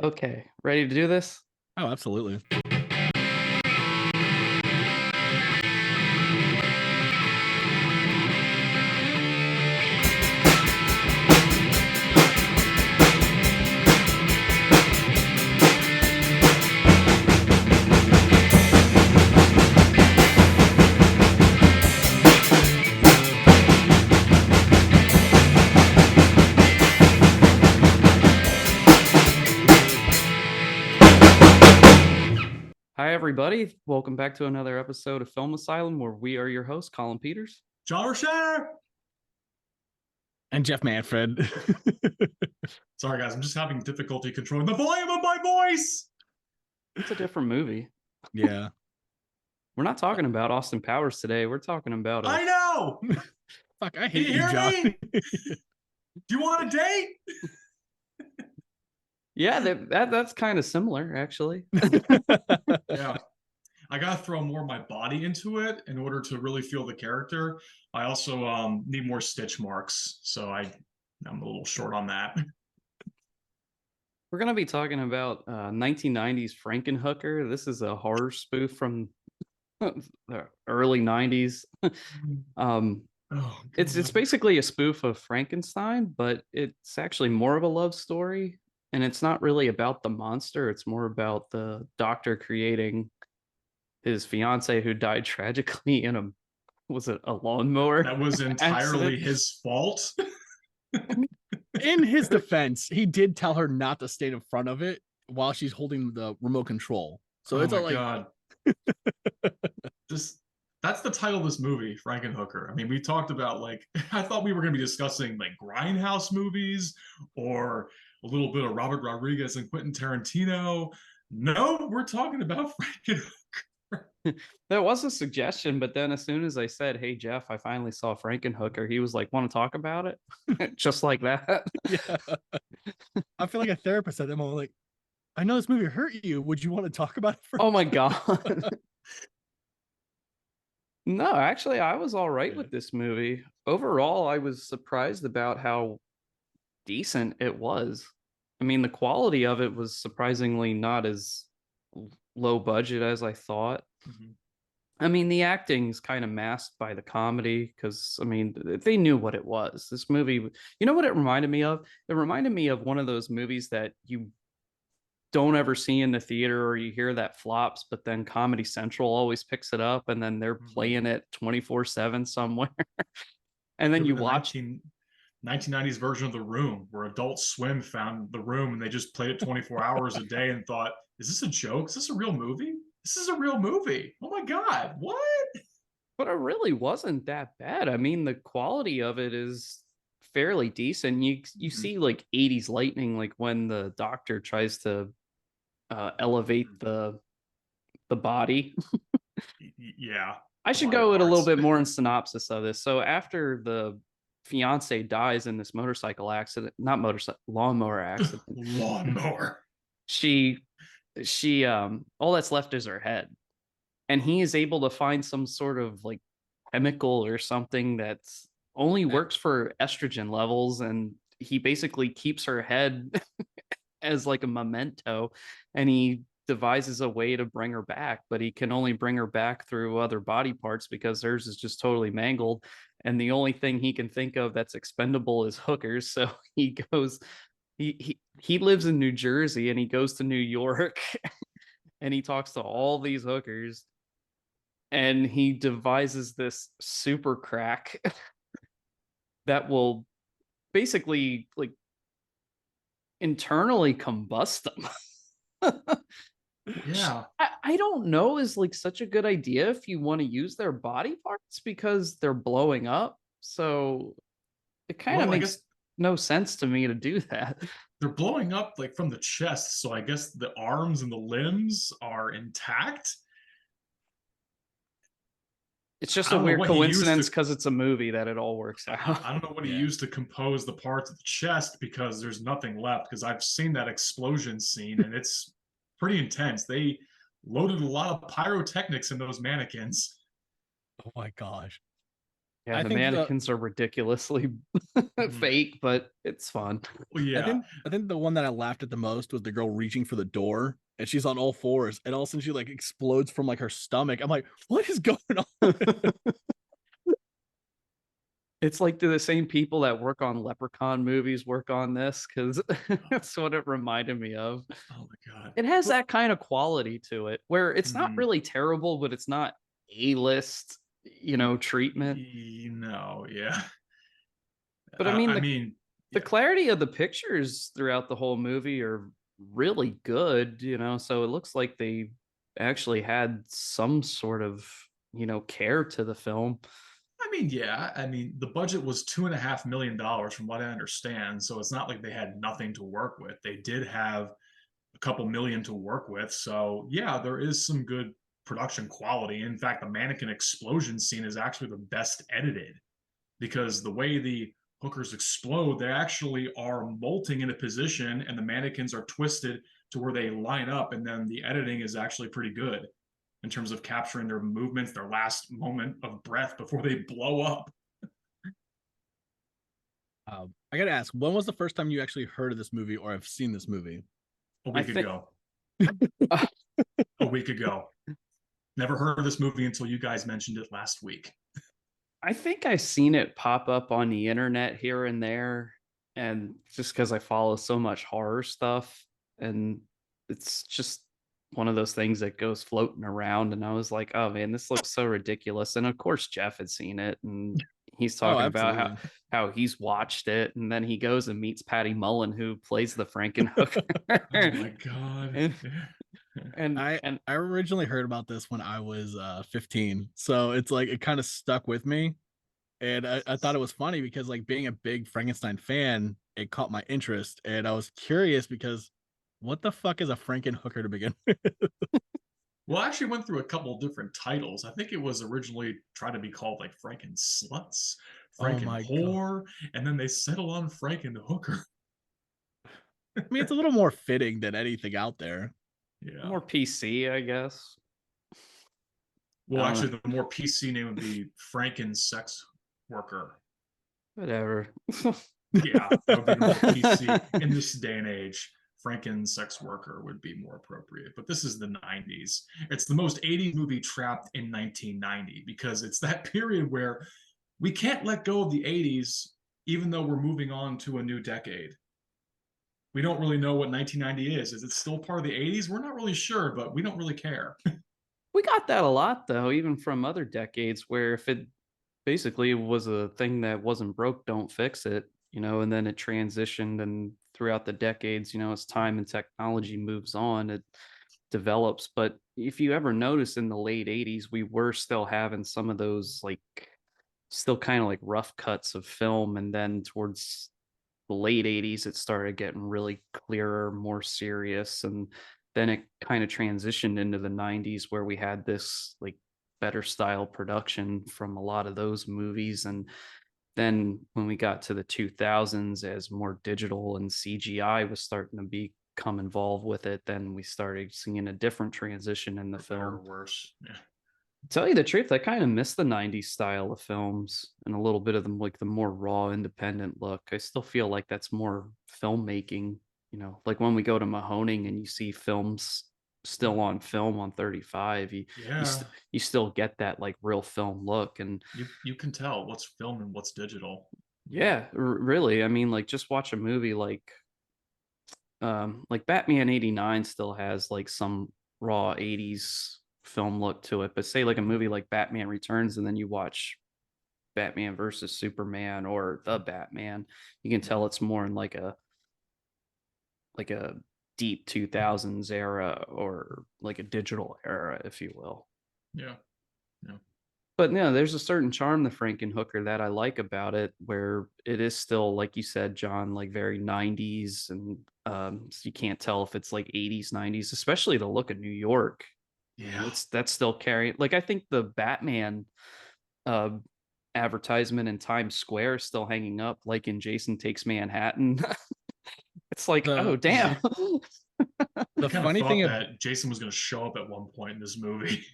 Okay, ready to do this? Oh, absolutely. Hi, everybody. Welcome back to another episode of Film Asylum, where we are your hosts, Colin Peters. John Rocher. And Jeff Manfred. Sorry, guys. I'm just having difficulty controlling the volume of my voice. It's a different movie. Yeah. We're not talking about Austin Powers today. We're talking about I know. Fuck, I Can hate you you, hear John. me? Do you want a date? Yeah, that's kind of similar, actually. Yeah. I gotta throw more of my body into it in order to really feel the character. I also need more stitch marks, so I'm a little short on that. We're going to be talking about 1990s FrankenHooker. This is a horror spoof from the early 90s. um, Oh, it's God. basically a spoof of Frankenstein, but it's actually more of a love story. And it's not really about the monster. It's more about the doctor creating his fiance who died tragically in was it a lawnmower That was entirely accident? his fault. In his defense, he did tell her not to stand in front of it while she's holding the remote control. So Oh it's my a, like, God. This that's the title of this movie, Frankenhooker. I mean, we talked about like I thought we were going to be discussing like grindhouse movies or a little bit of Robert Rodriguez and Quentin Tarantino. No, we're talking about Frankenhooker. That was a suggestion, but then as soon as I said, "Hey Jeff, I finally saw Frankenhooker," he was like, "Want to talk about it?" Just like that. yeah. I feel like a therapist at that moment. Like, I know this movie hurt you. Would you want to talk about it for Oh my god. No, actually, I was all right Yeah. with this movie. Overall, I was surprised about how decent it was. I mean, the quality of it was surprisingly not as low budget as I thought. Mhm. I mean, the acting's kind of masked by the comedy because, I mean, they knew what it was. This movie, you know what it reminded me of? It reminded me of one of those movies that you don't ever see in the theater or you hear that flops, but then Comedy Central always picks it up and then they're Mhm. playing it 24/7 somewhere. And then Could be you the watch 1990s version of The Room, where Adult Swim found The Room and they just played it 24 hours a day and thought, is this a joke? Is this a real movie? This is a real movie. Oh my God. What? but it really wasn't that bad. I mean, the quality of it is fairly decent. You Mhm. see like 80s lightning, like when the doctor tries to elevate the body. Yeah, I the should body go with a little parts. bit more in synopsis of this. So after the fiance dies in this motorcycle accident, not motorcycle lawnmower accident, Lawnmower. she all that's left is her head. And he is able to find some sort of like chemical or something that's only works for estrogen levels, and he basically keeps her head as like a memento, and he devises a way to bring her back, but he can only bring her back through other body parts because hers is just totally mangled, and the only thing he can think of that's expendable is hookers. So he goes he lives in New Jersey and he goes to New York and he talks to all these hookers and he devises this super crack that will basically like internally combust them. Which Yeah. I don't know is like such a good idea if you want to use their body parts because they're blowing up. So it kind of Well, I makes guess no sense to me to do that. they're blowing up like from the chest, so I guess the arms and the limbs are intact. It's just I a don't know weird what he used coincidence to. because it's a movie that it all works out. I don't know what he Yeah. used to compose the parts of the chest because there's nothing left. Because I've seen that explosion scene and it's pretty intense. They loaded a lot of pyrotechnics in those mannequins. Oh my gosh. Yeah, I the think mannequins are ridiculously fake, but it's fun. Well, I yeah. think the one that I laughed at the most was the girl reaching for the door and she's on all fours and all of a sudden she like explodes from like her stomach. I'm like, what is going on? It's like, do the same people that work on Leprechaun movies work on this? Because that's what it reminded me of. Oh my god. It has that kind of quality to it where it's not Mhm. really terrible, but it's not A-list, treatment. No, yeah. But I mean, I mean, the yeah. clarity of the pictures throughout the whole movie are really good, so it looks like they actually had some sort of, care to the film. I mean, yeah. I mean, the budget was $2.5 million from what I understand. So it's not like they had nothing to work with. They did have a couple million to work with. So yeah, there is some good production quality. In fact, the mannequin explosion scene is actually the best edited because the way the hookers explode, they actually are molting in a position and the mannequins are twisted to where they line up. And then the editing is actually pretty good in terms of capturing their movements, their last moment of breath before they blow up. I gotta ask, when was the first time you actually heard of this movie or have seen this movie? A I week think ago. A week ago. Never heard of this movie until you guys mentioned it last week. I think I've seen it pop up on the internet here and there, and just because I follow so much horror stuff, and it's just one of those things that goes floating around, and I was like, "Oh man, this looks so ridiculous." And of course, Jeff had seen it, and he's Oh, talking about how absolutely. how he's watched it, and then he goes and meets Patty Mullen, who plays the FrankenHooker, Oh my god. and and I and I originally heard about this when I was 15. So it's like it kind of stuck with me. And I thought it was funny because like being a big Frankenstein fan, it caught my interest. And I was curious because what the fuck is a Frankenhooker to begin with? Well, I actually went through a couple different titles. I think it was originally trying to be called like Franken Sluts, Oh Franken my god. Whore, and then they settled on Franken Hooker. I mean, it's a little more fitting than anything out there. Yeah. more PC, I guess. I Well, don't know. actually, the more PC name would be Franken Sex Worker. Whatever. Yeah, that would be the more PC in this day and age. Franken Sex Worker would be more appropriate. But this is the 90s. It's the most 80s movie trapped in 1990 because it's that period where we can't let go of the 80s even though we're moving on to a new decade. We don't really know what 1990 is. Is it still part of the 80s? We're not really sure, but we don't really care. We got that a lot though, even from other decades where if it basically was a thing that wasn't broke, don't fix it, and then it transitioned and throughout the decades, as time and technology moves on, it develops. But if you ever notice in the late 80s, we were still having some of those like still kind of like rough cuts of film, and then towards the late 80s it started getting really clearer, more serious, and then it kind of transitioned into the 90s where we had this like better style production from a lot of those movies. And then when we got to the 2000s, as more digital and CGI was starting to become involved with it, then we started seeing a different transition in the For better or film. worse. Yeah. Tell you the truth, I kind of miss the 90s style of films and a little bit of them, like the more raw, independent look. I still feel like that's more filmmaking, like when we go to Mahoning and you see films still on film on 35, Yeah. you still get that like real film look. And You can tell what's film and what's digital. yeah, really, I mean, like just watch a movie like Batman 89 still has like some raw 80s film look to it, but say like a movie like Batman Returns and then you watch Batman versus Superman or The Batman, you can tell it's more in like a deep 2000s era or like a digital era, if you will. Yeah. Yeah. But no, there's a certain charm to Frankenhooker that I like about it, where it is still, like you said, John, like very 90s, and so you can't tell if it's like 80s, 90s, especially the look of New York. Yeah. That's still carrying. Like I think the Batman uh, advertisement in Times Square is still hanging up, like in Jason Takes Manhattan. It's like, oh The damn. I the kind of funny thought thing that Jason was going to show up at one point in this movie.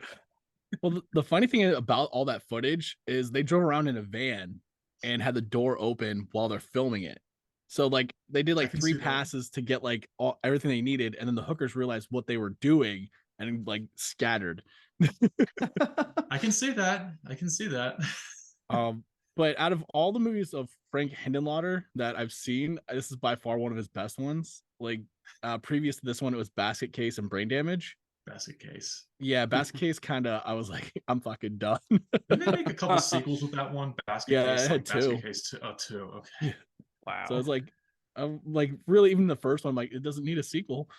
Well, the funny thing about all that footage is they drove around in a van and had the door open while they're filming it. So like they did I like can three see that. passes to get like everything they needed, and then the hookers realized what they were doing and like scattered. I can see that. I can see that. Um, but out of all the movies of Frank Hindenlotter that I've seen, this is by far one of his best ones. Like previous to this one, it was Basket Case and Brain Damage. Basket Case. Yeah, Basket Case kind of, I was like, I'm fucking done. Didn't they make a couple sequels with that one? Basket Yeah, I Case, had like Basket two. Case 2. Oh, two. Okay. Yeah. So Wow. it's like, I'm like, really, even the first one, like, it doesn't need a sequel.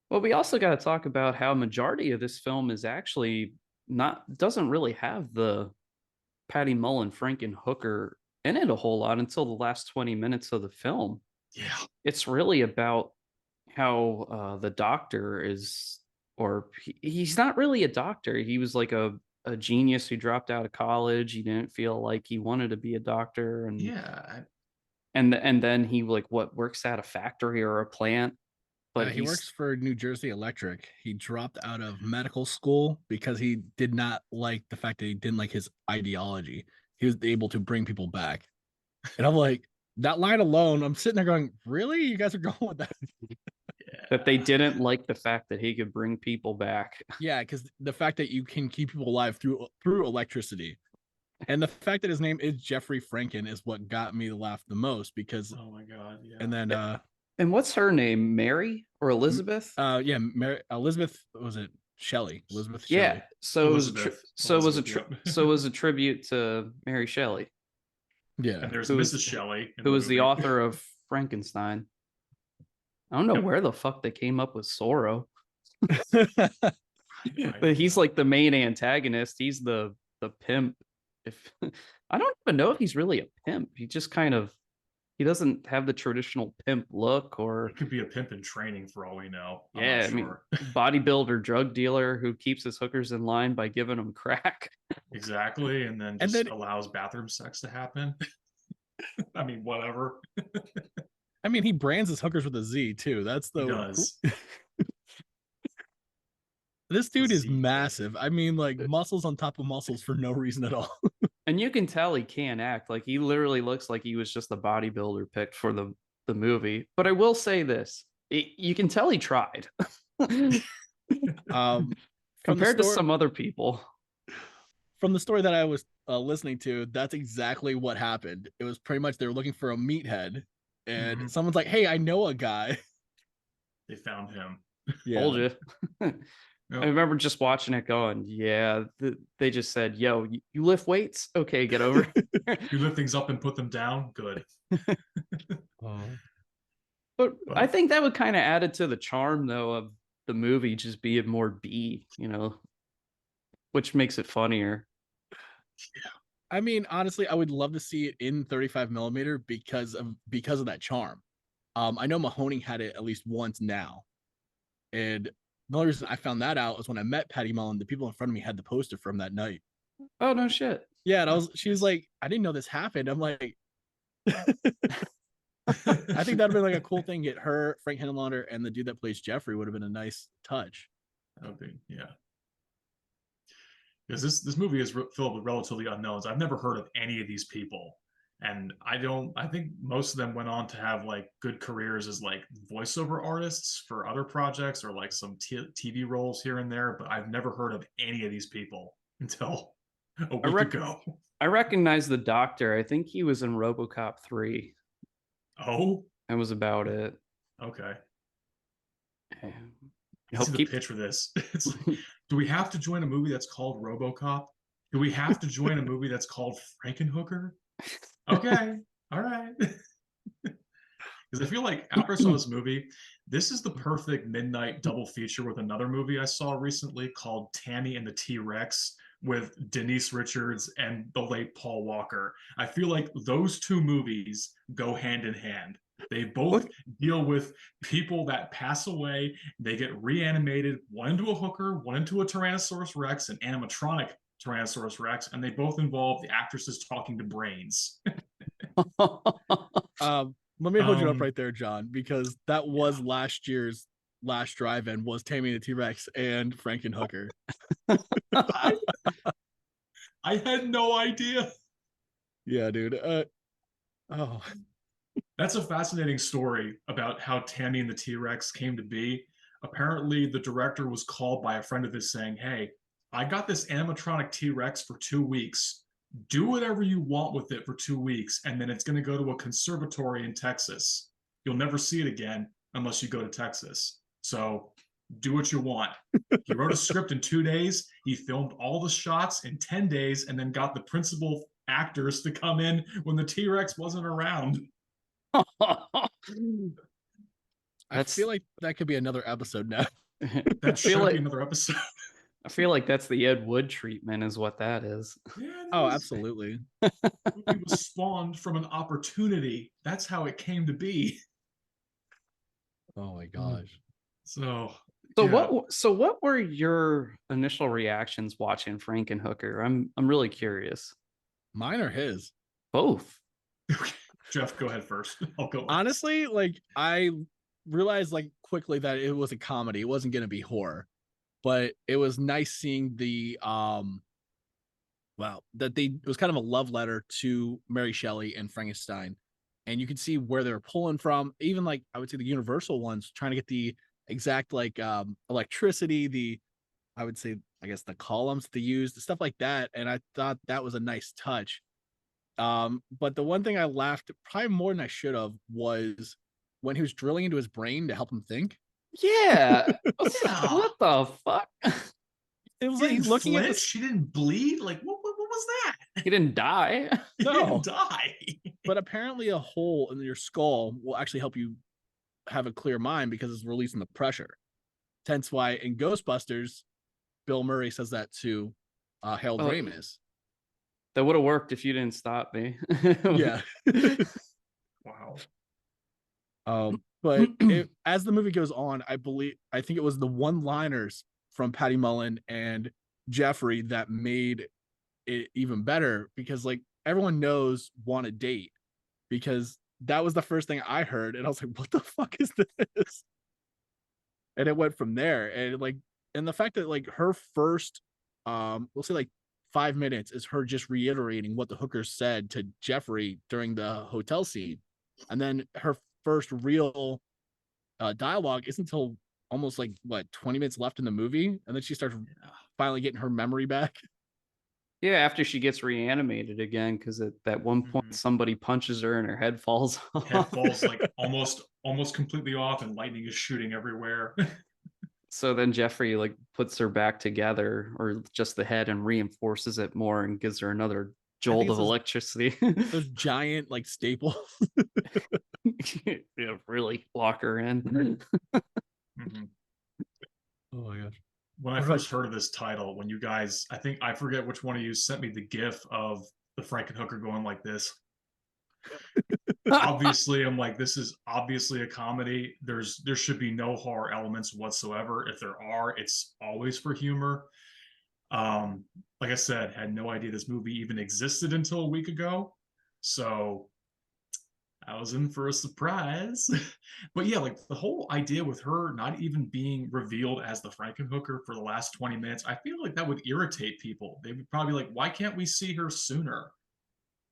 Well, we also got to talk about how majority of this film is actually not doesn't really have the Patty Mullen, FrankenHooker in it a whole lot until the last 20 minutes of the film. Yeah. It's really about how the doctor is, or he's not really a doctor. He was like a genius who dropped out of college. He didn't feel like he wanted to be a doctor, Yeah. and then he like what works at a factory or a plant, but He he's works for New Jersey Electric. He dropped out of medical school because he did not like the fact that he didn't like his ideology. He was able to bring people back. And I'm like, that line alone, I'm sitting there going, really? You guys are going with that? that they Yeah. didn't like the fact that he could bring people back. Yeah, because the fact that you can keep people alive through electricity. And the fact that his name is Jeffrey Franken is what got me to laugh the most because Oh my God. Yeah. and then And what's her name? Mary or Elizabeth? yeah, Elizabeth, was it Shelley? Elizabeth Yeah. Shelley. Elizabeth. Elizabeth. Yep. so it was a tribute to Mary Shelley, Yeah. And there's who was Mrs. Shelley in who the was the movie. author of Frankenstein. I don't know Yep. where the fuck they came up with Sorrow. I But he's know. like the main antagonist. He's the pimp. If I don't even know if he's really a pimp. He just kind of he doesn't have the traditional pimp look, or He could be a pimp in training for all we know. I'm not yeah, I mean sure. bodybuilder drug dealer who keeps his hookers in line by giving them crack. Exactly. And then And just then allows bathroom sex to happen. I mean, whatever. I mean, he brands his hookers with a Z too. That's He the does. this dude is Z. massive. I mean, like muscles on top of muscles for no reason at all. And you can tell he can't act. Like he literally looks like he was just a bodybuilder picked for the movie. But I will say this: you can tell he tried Um, from the compared to story some other people. from the story that I was listening to, that's exactly what happened. It was pretty much they were looking for a meathead, and Mhm. someone's like, "Hey, I know a guy." They found him. Told Yeah, you. I Yep. remember just watching it going, yeah, they just said, yo, you lift weights? Okay, get over here. You lift things up and put them down. Good. oh. But I But think that would kind of add it to the charm, though, of the movie just being more B, which makes it funnier. I mean, honestly, I would love to see it in 35 millimeter because of that charm. I know Mahoney had it at least once now, and the only reason I found that out was when I met Patty Mullen. The people in front of me had the poster from that night. Oh, no shit. Yeah, and oh, she was nice. like, "I didn't know this happened." I'm like, I think that'd been like a cool thing. Get her, Frank Henenlotter, and the dude that plays Jeffrey would have been a nice touch. That would be, yeah. Because this movie is filled with relatively unknowns. I've never heard of any of these people, and I think most of them went on to have like good careers as like voiceover artists for other projects or like some TV roles here and there. But I've never heard of any of these people until a I week rec- ago. I recognize the doctor. I think he was in RoboCop 3. Oh, That was about it. okay. I I hope see the keep pitch for this. It's like, do we have to join a movie that's called RoboCop? Do we have to join a movie that's called FrankenHooker? Okay, all right. Because I feel like after I saw this movie, this is the perfect midnight double feature with another movie I saw recently called Tammy and the T-Rex with Denise Richards and the late Paul Walker. I feel like those two movies go hand in hand. They both what deal with people that pass away. They get reanimated, one into a hooker, one into a Tyrannosaurus Rex, an animatronic Tyrannosaurus Rex, and they both involve the actresses talking to brains. Let me hold you up um, right there, John, because that was yeah. last year's last drive-in was Tammy the T-Rex and FrankenHooker. I, I had no idea. Yeah, dude. Oh, That's a fascinating story about how Tammy and the T-Rex came to be. Apparently, the director was called by a friend of his saying, "Hey, I got this animatronic T-Rex for 2 weeks. Do whatever you want with it for 2 weeks, and then it's going to go to a conservatory in Texas. You'll never see it again unless you go to Texas. So do what you want." He wrote a script in 2 days. He filmed all the shots in 10 days and then got the principal actors to come in when the T-Rex wasn't around. I That's feel like that could be another episode now. That feel should like be another episode. I feel like that's the Ed Wood treatment, is what that is. Yeah, it Oh, is. absolutely. The movie was spawned from an opportunity. That's how it came to be. Oh my gosh. So, So yeah. what were your initial reactions watching FrankenHooker? I'm really curious. Mine or his? Both. Jeff, go ahead first. I'll go. Honestly, like I realized like quickly that it was a comedy. It wasn't going to be horror. But it was nice seeing the that it was kind of a love letter to Mary Shelley and Frankenstein. And you can see where they're pulling from, even like I would say the universal ones, trying to get the exact like electricity, I would say, I guess the columns they use, the stuff like that. And I thought that was a nice touch. But the one thing I laughed probably more than I should have was when he was drilling into his brain to help him think. Yeah. Yeah. What the fuck? It was He like didn't looking at flinch. this. She didn't bleed. Like, what was that? He didn't die. He No. didn't die. But apparently a hole in your skull will actually help you have a clear mind because it's releasing the pressure. Hence why in Ghostbusters, Bill Murray says that to Harold Oh, Ramis. That would have worked if you didn't stop me. Yeah. Wow. But as the movie goes on, I think it was the one-liners from Patty Mullen and Jeffrey that made it even better, because like everyone knows "Want a Date," because that was the first thing I heard, and I was like, what the fuck is this? And it went from there. And the fact that like her first we'll say like 5 minutes is her just reiterating what the hooker said to Jeffrey during the hotel scene, and then her first real dialogue isn't until almost like 20 minutes left in the movie, and then she starts finally getting her memory back. Yeah, after she gets reanimated again, because at that one point somebody punches her and her head falls off. Head falls like almost completely off, and lightning is shooting everywhere. So then Jeffrey like puts her back together, or just the head, and reinforces it more and gives her another jolt of electricity. Those giant like staples. Yeah, really lock her in. Mhm. Oh my gosh. When I first heard of this title, when you guys, I forget which one of you sent me the gif of the FrankenHooker going like this. Obviously, I'm like, this is obviously a comedy. There should be no horror elements whatsoever. If there are, it's always for humor. Like I said, had no idea this movie even existed until a week ago. So I was in for a surprise. But yeah, like the whole idea with her not even being revealed as the FrankenHooker for the last 20 minutes, I feel like that would irritate people. They would probably be like, why can't we see her sooner?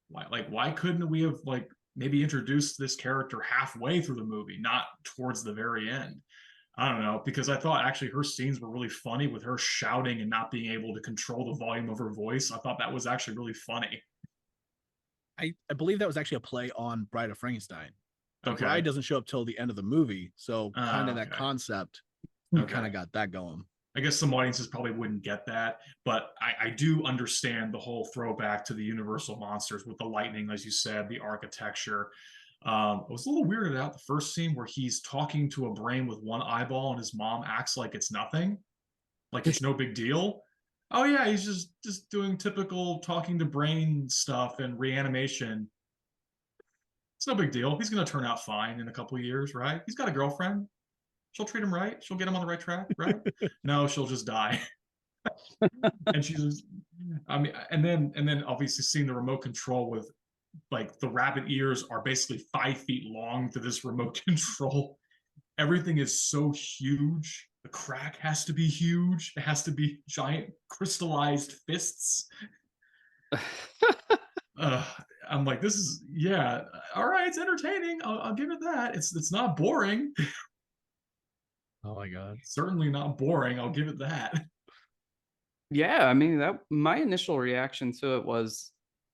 Why couldn't we have like maybe introduced this character halfway through the movie, not towards the very end? I don't know, because I thought actually her scenes were really funny with her shouting and not being able to control the volume of her voice. I thought that was actually really funny. I believe that was actually a play on Bride of Frankenstein. The Okay. bride doesn't show up till the end of the movie, so kind of that Okay. concept Okay. kind of got that going. I guess some audiences probably wouldn't get that, but I do understand the whole throwback to the Universal monsters with the lightning, as you said, the architecture. I was a little weirded out the first scene where he's talking to a brain with one eyeball and his mom acts like it's nothing, like it's no big deal. Oh yeah, he's just doing typical talking to brain stuff and reanimation. It's no big deal. He's gonna turn out fine in a couple of years, right? He's got a girlfriend. She'll treat him right. She'll get him on the right track, right? No, she'll just die. And she's, I mean, and then obviously seeing the remote control with like the rabbit ears are basically 5 feet long to this remote control. everything is so huge. The crack has to be huge. It has to be giant crystallized fists. uh, I'm like, this is, yeah, all right, it's entertaining. I'll give it that. It's not boring. Oh my god. Certainly not boring. I'll give it that. Yeah, I mean, that my initial reaction to it was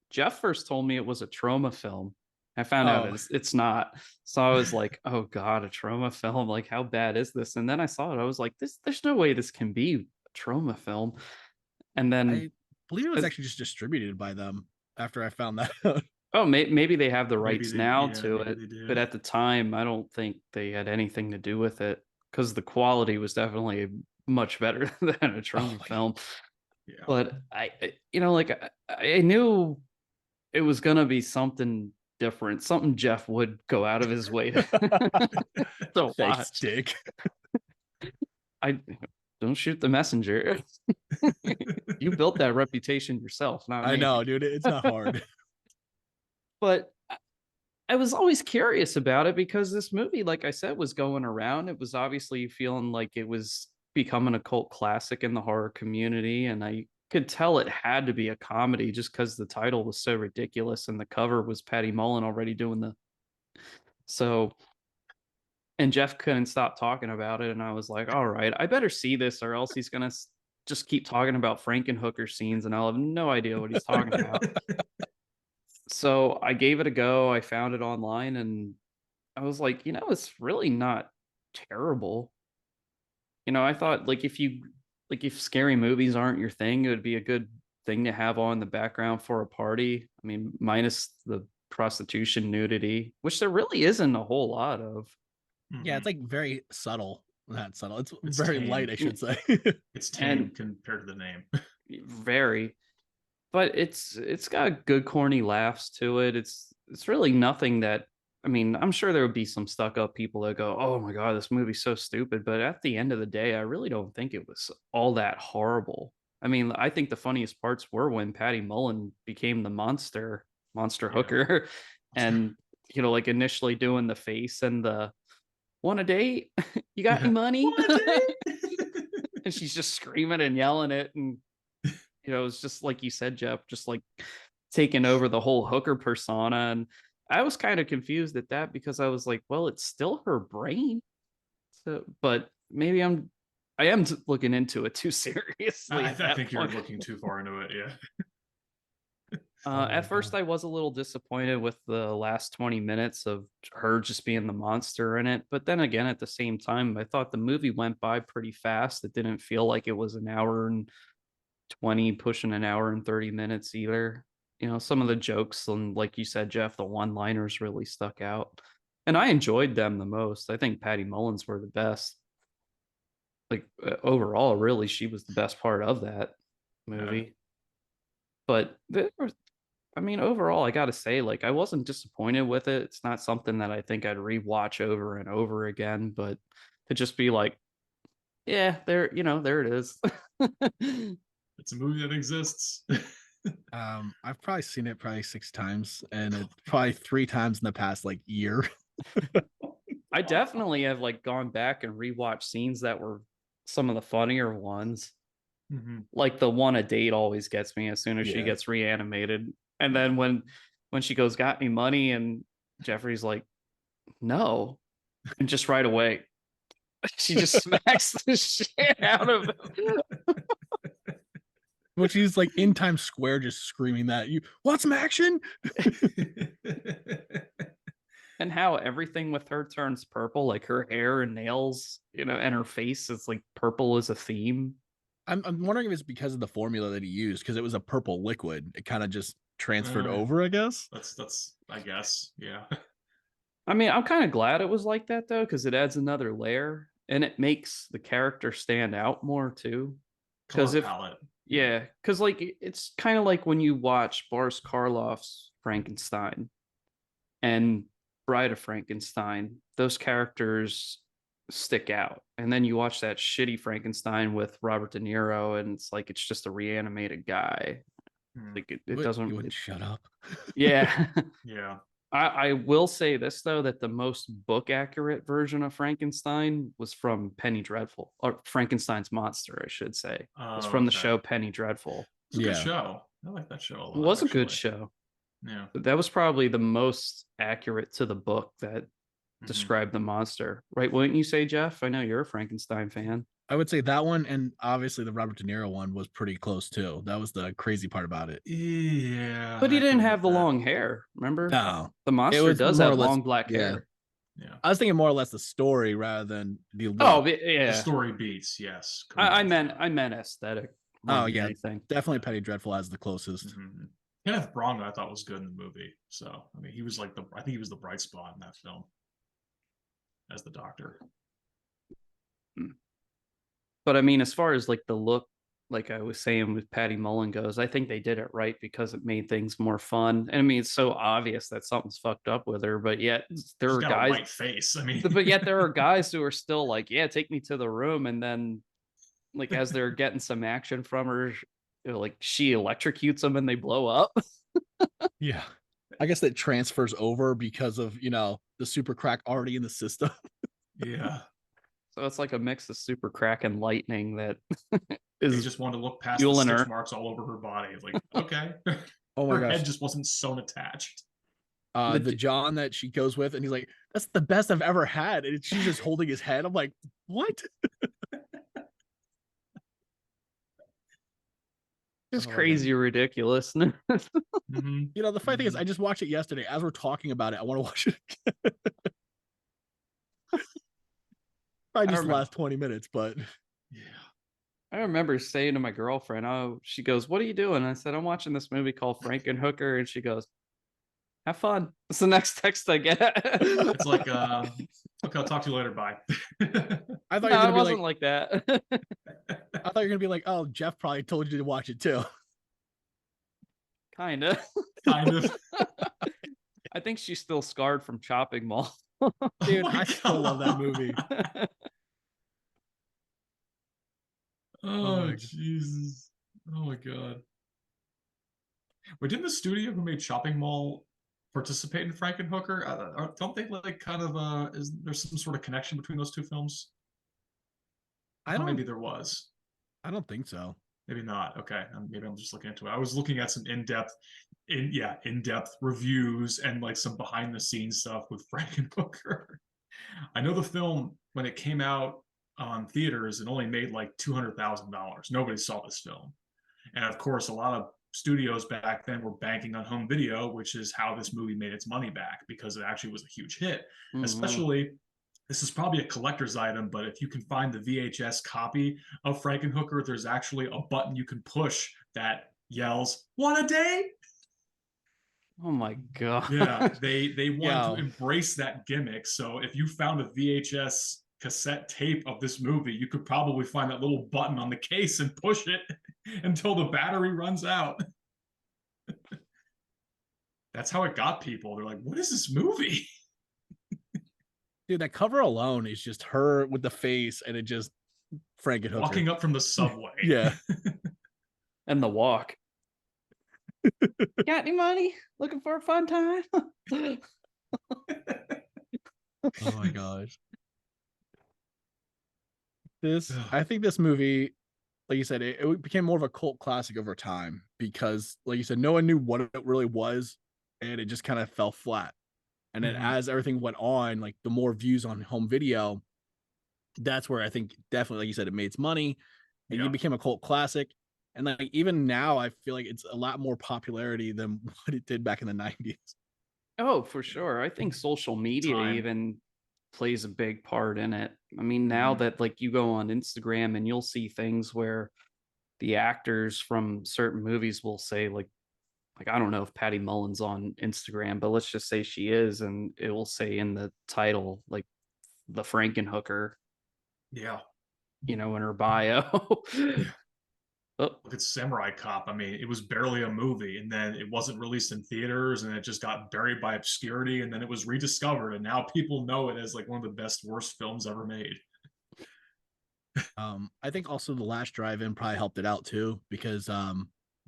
Jeff first told me it was a trauma film. I found out Oh. it's not. So I was like, "Oh God, a trauma film! Like, how bad is this?" And then I saw it. I was like, There's no way this can be a trauma film." And then, I believe it was as, actually just distributed by them after I found that out. oh, maybe they have the Maybe rights they, now yeah, to maybe it, they did. but at the time, I don't think they had anything to do with it because the quality was definitely much better than a trauma my film. Yeah. But like I knew it was gonna be something different, something Jeff would go out of his way to, to Thanks, watch. Dick. I don't shoot the messenger. You built that reputation yourself, not I me. know, dude. It's not hard. But I was always curious about it because this movie, like I said, was going around. It was obviously feeling like it was becoming a cult classic in the horror community. And I could tell it had to be a comedy just because the title was so ridiculous and the cover was Patty Mullen already doing the. So, and Jeff couldn't stop talking about it. And I was like, all right, I better see this or else he's going to just keep talking about FrankenHooker scenes and I'll have no idea what he's talking about. So I gave it a go. I found it online and I was like, it's really not terrible. I thought if scary movies aren't your thing, it would be a good thing to have on the background for a party. I mean, minus the prostitution nudity, which there really isn't a whole lot of. Yeah, it's Mhm. like very subtle. Not subtle. It's It's very light, tame. I should say. It's tame And compared to the name. very, but it's got good corny laughs to it. It's really nothing that I mean, I'm sure there would be some stuck up people that go, "Oh my god, this movie's so stupid." But at the end of the day, I really don't think it was all that horrible. I mean, I think the funniest parts were when Patty Mullen became the monster Yeah. hooker, and like initially doing the face and the want a date? You got any Yeah. money? Want a date? And she's just screaming and yelling it, and it's just like you said, Jeff, just like taking over the whole hooker persona. And I was kind of confused at that because I was like, well, it's still her brain. So, but maybe I am looking into it too seriously at I that think you're point. looking too far into it. Yeah. Oh my At first, god. I was a little disappointed with the last 20 minutes of her just being the monster in it. But then again, at the same time, I thought the movie went by pretty fast. It didn't feel like it was an hour and 20 pushing an hour and 30 minutes either. Some of the jokes and like you said, Jeff, the one-liners really stuck out. And I enjoyed them the most. I think Patty Mullins were the best. Like overall, really, she was the best part of that Yeah. movie. But I mean, overall, I gotta say, like, I wasn't disappointed with it. It's not something that I think I'd rewatch over and over again, but to just be like, yeah, there it is. It's a movie that exists. I've probably seen it probably 6 times, and it probably 3 times in the past like year. I definitely have like gone back and rewatched scenes that were some of the funnier ones. Mhm. Like the one a date always gets me as soon as she Yeah. gets reanimated. And then Yeah. when she goes, got any money? And Jeffrey's like, no. And just right away, she just smacks the shit out of him. When she's like in Times Square just screaming that, you want some action? And how everything with her turns purple, like her hair and nails, and her face is like purple as a theme. I'm wondering if it's because of the formula that he used, because it was a purple liquid. It kind of just transferred Uh, over, I guess. that's I guess, yeah. I mean, I'm kind of glad it was like that though, because it adds another layer and it makes the character stand out more too. Because Color if palette. Yeah, because like it's kind of like when you watch Boris Karloff's Frankenstein and Bride of Frankenstein, those characters stick out. And then you watch that shitty Frankenstein with Robert De Niro, and it's like it's just a reanimated guy. Hmm. Like it You doesn't. wouldn't shut up. Yeah. Yeah. I will say this though, that the most book accurate version of Frankenstein was from Penny Dreadful, or Frankenstein's monster, I should say. It was Oh, from the okay. show Penny Dreadful. It's a good Yeah. show. I like that show a It lot. was a good actually. show. Yeah. But that was probably the most accurate to the book that Mhm. described the monster, right? Wouldn't you say, Jeff? I know you're a Frankenstein fan. I would say that one, and obviously the Robert De Niro one was pretty close too. That was the crazy part about it. Yeah. But he I didn't can have the admit that. long hair. Remember? No, The it monster was does more or have less, long black yeah. hair. Yeah. I was thinking more or less the story rather than the look. Oh, The yeah. story beats, yes. I correct. meant aesthetic more Oh than yeah, anything. definitely Penny Dreadful has the closest. Mhm. Kenneth Branagh, I thought was good in the movie. So I mean, he was like I think he was the bright spot in that film as the Doctor. But I mean, as far as like the look, like I was saying with Patty Mullen goes, I think they did it right because it made things more fun. And I mean, it's so obvious that something's fucked up with her, but yet there She's are got a guys, white face. I mean, but yet there are guys who are still like, yeah, take me to the room. And then, like, as they're getting some action from her, like she electrocutes them and they blow up. Yeah, I guess that transfers over because of the super crack already in the system. yeah. So it's like a mix of super crack and lightning that He is just wanted to look past the fueling stitch her. marks all over her body. It's like, okay. Oh my Her gosh, head just wasn't sewn attached. the John that she goes with, and he's like, "That's the best I've ever had," and she's just holding his head. I'm like, "What?" Just Oh my crazy ridiculous. Mhm. The funny thing is, I just watched it yesterday. As we're talking about it, I want to watch it again. Probably just the last 20 minutes, but Yeah. I remember saying to my girlfriend, "Oh," she goes, "What are you doing?" And I said, "I'm watching this movie called Frankenhooker," and she goes, "Have fun." That's the next text I get. It's like, okay, I'll talk to you later. Bye. I thought No, you were it gonna be wasn't like, like that. I thought you were gonna be like, "Oh, Jeff probably told you to watch it too." Kind of. Kind of. I think she's still scarred from Chopping Mall. Dude, Oh my I still love that movie. Oh, my God. Jesus. Oh my God. Wait, didn't the studio who made Shopping Mall participate in Frankenhooker? Don't they like kind of is there some sort of connection between those two films? I Maybe don't, there was. I don't think so. Maybe not. Okay, maybe I'm just looking into it. I was looking at some in-depth reviews and like some behind-the-scenes stuff with Frankenhooker. I know the film when it came out on theaters, it only made like $200,000. Nobody saw this film, and of course, a lot of studios back then were banking on home video, which is how this movie made its money back because it actually was a huge hit. Especially, this is probably a collector's item, but if you can find the VHS copy of Frankenhooker, there's actually a button you can push that yells "One a day." Oh my God. Yeah, they wanted Yo. to embrace that gimmick. So if you found a VHS cassette tape of this movie, you could probably find that little button on the case and push it until the battery runs out. That's how it got people. They're like, "What is this movie?" Dude, that cover alone is just her with the face, and it just Frankenhooker. Walking up from the subway. Yeah. And the walk. Got any money? Looking for a fun time? Oh my gosh. I think this movie, like you said, it became more of a cult classic over time because, like you said, no one knew what it really was, and it just kind of fell flat. And then as everything went on, like the more views on home video, that's where I think definitely, like you said, it made its money, and you became a cult classic. And like even now, I feel like it's a lot more popularity than what it did back in the 90s. Oh, for sure. I think social media even plays a big part in it. I mean, now that like you go on Instagram and you'll see things where the actors from certain movies will say like I don't know if Patty Mullen's on Instagram, but let's just say she is, and it will say in the title like the Frankenhooker, Yeah. in her bio. Oh, Look at Samurai Cop. I mean, it was barely a movie, and then it wasn't released in theaters, and it just got buried by obscurity, and then it was rediscovered, and now people know it as like one of the best, worst films ever made. I think also The Last Drive-In probably helped it out too, because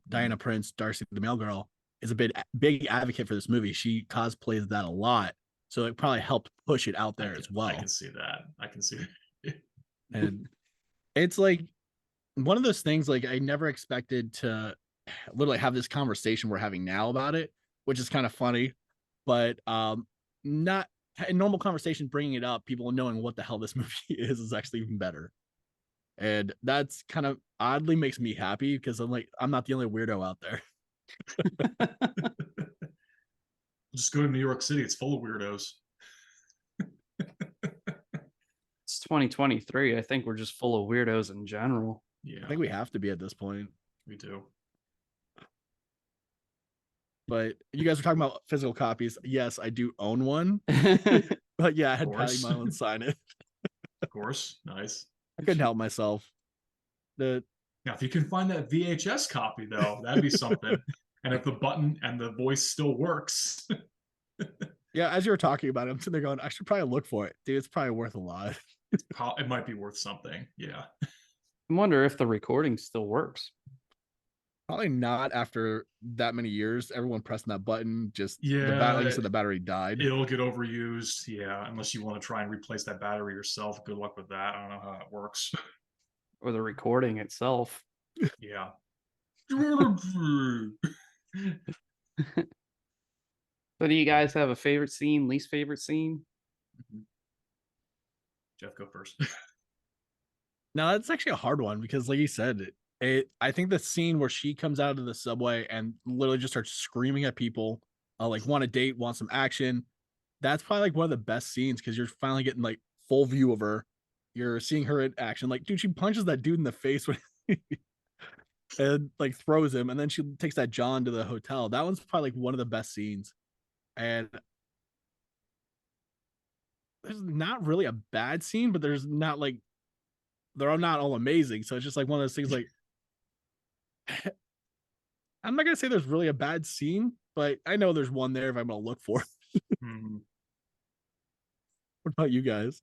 Diana Prince, Darcy the Mail Girl, is a big advocate for this movie. She cosplays that a lot, so it probably helped push it out there as well. I can see that. I can see that. And it's like one of those things, like I never expected to literally have this conversation we're having now about it, which is kind of funny, but not in normal conversation, bringing it up, people knowing what the hell this movie is actually even better. And that's kind of oddly makes me happy because I'm like, I'm not the only weirdo out there. Just go to New York City. It's full of weirdos. It's 2023. I think we're just full of weirdos in general. Yeah, I think we have to be at this point. we do. But you guys were talking about physical copies. Yes, I do own one. But yeah, I had Patty Mylan sign it. Of course. Nice. I couldn't help myself. Now, if you can find that VHS copy, though, that'd be something. And if the button and the voice still works. Yeah, as you were talking about it, I'm sitting there going, I should probably look for it. Dude, it's probably worth a lot. It might be worth something. Yeah. I wonder if the recording still works. Probably not after that many years. Everyone pressing that button, just like you said, the battery died. It'll get overused. Yeah, unless you want to try and replace that battery yourself. Good luck with that. I don't know how that works. Or the recording itself. Yeah. So do you guys have a favorite scene, least favorite scene? Jeff, go first. No, that's actually a hard one because, like you said, I think the scene where she comes out of the subway and literally just starts screaming at people, like want a date, want some action. That's probably like one of the best scenes because you're finally getting like full view of her. You're seeing her in action. Like, dude, she punches that dude in the face when and like throws him, and then she takes that John to the hotel. That one's probably like one of the best scenes. And there's not really a bad scene, but there's not like they're not all amazing. So it's just like one of those things like I'm not gonna say there's really a bad scene, but I know there's one there if I'm gonna look for it. What about you guys?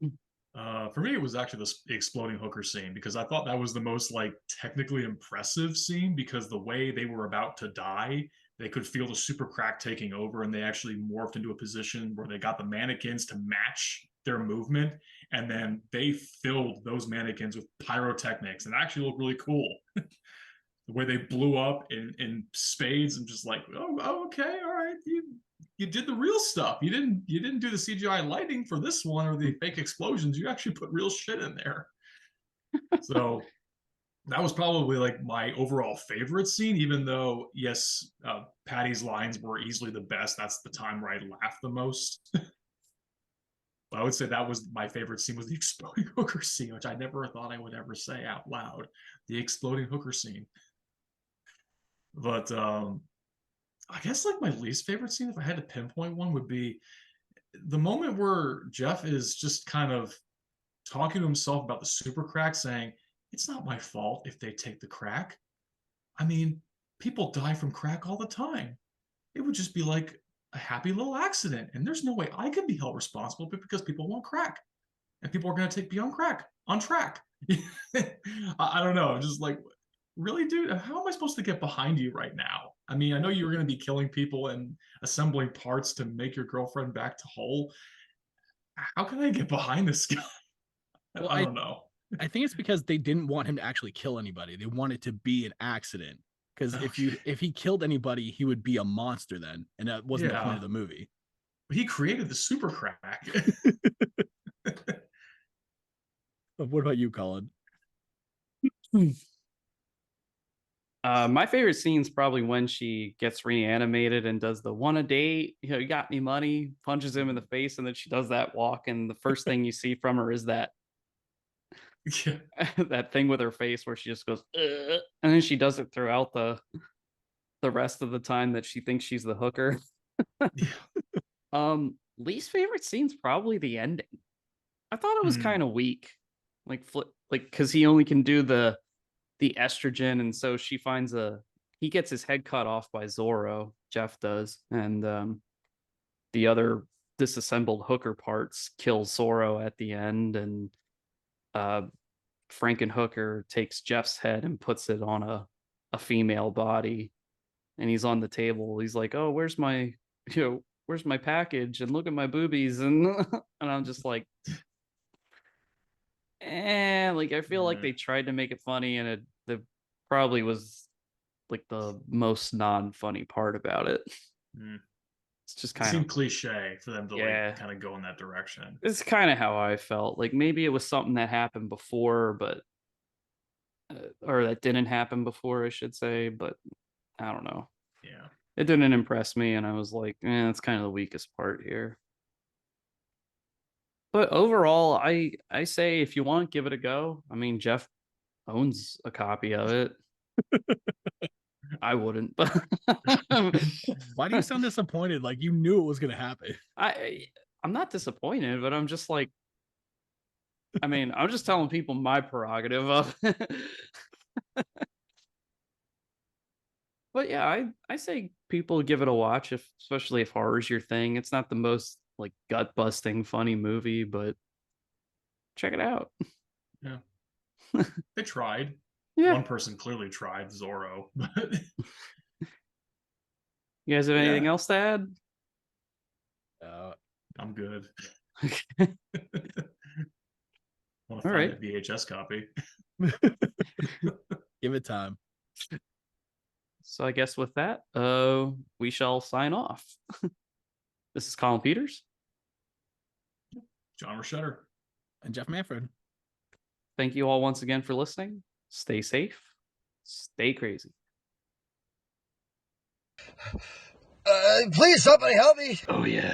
For me, it was actually the exploding hooker scene because I thought that was the most like technically impressive scene because the way they were about to die, they could feel the super crack taking over, and they actually morphed into a position where they got the mannequins to match their movement, and then they filled those mannequins with pyrotechnics, and it actually looked really cool. The way they blew up in spades, and just like, oh, okay, all right, you did the real stuff. You didn't do the CGI lighting for this one or the fake explosions. You actually put real shit in there. So that was probably like my overall favorite scene, even though yes, Patty's lines were easily the best. That's the time where I laughed the most. But I would say that was my favorite scene, was the exploding hooker scene, which I never thought I would ever say out loud. The exploding hooker scene. But I guess like my least favorite scene, if I had to pinpoint one, would be the moment where Jeff is just kind of talking to himself about the super crack, saying, it's not my fault if they take the crack. I mean, people die from crack all the time. It would just be like a happy little accident. And there's no way I could be held responsible because people want crack. And people are going to take me on track. I don't know. I'm just like, really, dude, how am I supposed to get behind you right now? I mean, I know you were going to be killing people and assembling parts to make your girlfriend back to whole. How can I get behind this guy? Well, I don't know. I think it's because they didn't want him to actually kill anybody. They want it to be an accident. Because if he killed anybody, he would be a monster then, and that wasn't the point of the movie. But he created the super crack. What about you, Colin? My favorite scene is probably when she gets reanimated and does the "want a date? You got any money?" Punches him in the face, and then she does that walk, and the first thing you see from her is that that thing with her face where she just goes, ugh, and then she does it throughout the rest of the time that she thinks she's the hooker. Least favorite scene's probably the ending. I thought it was kind of weak, like because he only can do the estrogen, and so she finds he gets his head cut off by Zorro, Jeff does, and the other disassembled hooker parts kill Zorro at the end, and FrankenHooker takes Jeff's head and puts it on a female body, and he's on the table. He's like, "Oh, where's my, where's my package? And look at my boobies." And and I'm just like, like I feel like they tried to make it funny, and it probably was like the most non-funny part about it. It's just It kind seemed of cliche for them to Yeah. like kind of go in that direction. It's kind of how I felt. Like maybe it was something that happened before, but or that didn't happen before, I should say. But I don't know. Yeah. It didn't impress me, and I was like, that's kind of the weakest part here. But overall, I say if you want, give it a go. I mean, Jeff owns a copy of it. I wouldn't, but Why do you sound disappointed? Like you knew it was gonna happen. I'm not disappointed, but I'm just like, I mean, I'm just telling people my prerogative of But yeah, I say people give it a watch, if especially if horror's your thing. It's not the most like gut busting funny movie, but check it out. Yeah. They tried. Yeah. One person clearly tried, Zorro. But You guys have anything Yeah. else to add? I'm good. Okay. Want to All find right. that VHS copy. Give it time. So I guess with that, we shall sign off. This is Colin Peters. John Rashetter. And Jeff Manfred. Thank you all once again for listening. Stay safe. Stay crazy. Please, somebody help me. Oh, yeah.